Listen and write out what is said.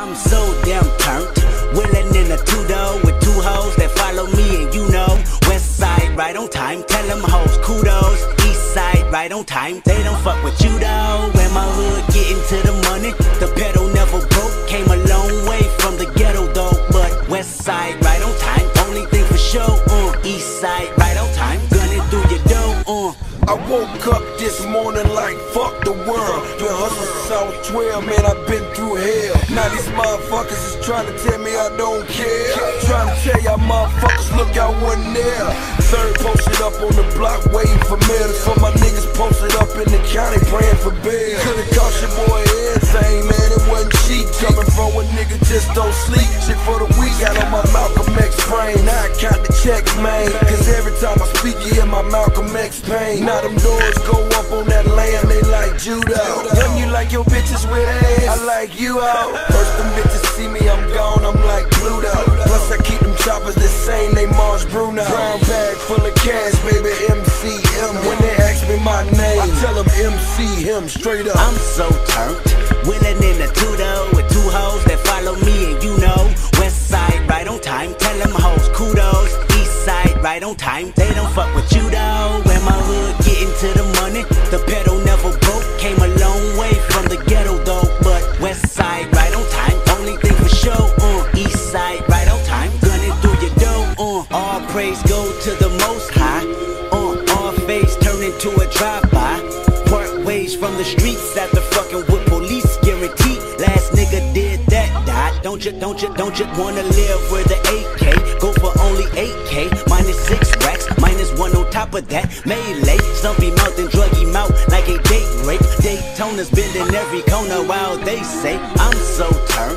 I'm so damn turned. Willin' in a two-door with two hoes that follow me, and you know, west side right on time. Tell them hoes kudos. East side right on time. They don't fuck with you though. In my hood getting to the money. The pedal never broke. Came a long way from the ghetto though. But west side right on time. Only thing for sure. East side right on time. Gunning through your dough. I woke up this morning like fuck the world. Been hustling since I was 12, man, I've been through hell. Now these motherfuckers is trying to tell me I don't care. Trying to tell y'all motherfuckers, look, y'all wasn't there. Third posted up on the block waiting for mail. For my niggas posted up in the county praying for bail. Could've cost your boy everything, man, it wasn't cheap. Coming from a nigga just don't sleep. Shit for the week, got on my Malcolm X brain. Now I count the checks, man, cause every time I speak you hear my Malcolm X pain. Now them doors go up on that land, they like judo. Young, you like your bitches with ass, I like you out. First them bitches see me, I'm gone, I'm like Pluto. Plus I keep them choppers the same, they Mars Bruno. Brown bag full of cash, baby, MCM. When they ask me my name, I tell them MC him, straight up. I'm so turned. Willin' in a two-door with two hoes that follow me, and you know, west side right on time. Tell them hoes kudos. East side right on time. They don't fuck with you though. In my hood getting to the money. The pedal never broke. Came a long way from the ghetto though. But west side right on time. Only thing for sure. East side right on time. Gunning through your dough. All praise go to the most high. All face turn into a drive-by. Part ways from the streets after fucking with police. Guaranteed last nigga did that, died. Don't you wanna live with the AK? Go for only 8K, minus 6 racks, minus 1 on top of that. Melee, stumpy mouth and druggy mouth like a date rape. Daytona's bending every corner while they say I'm so turned.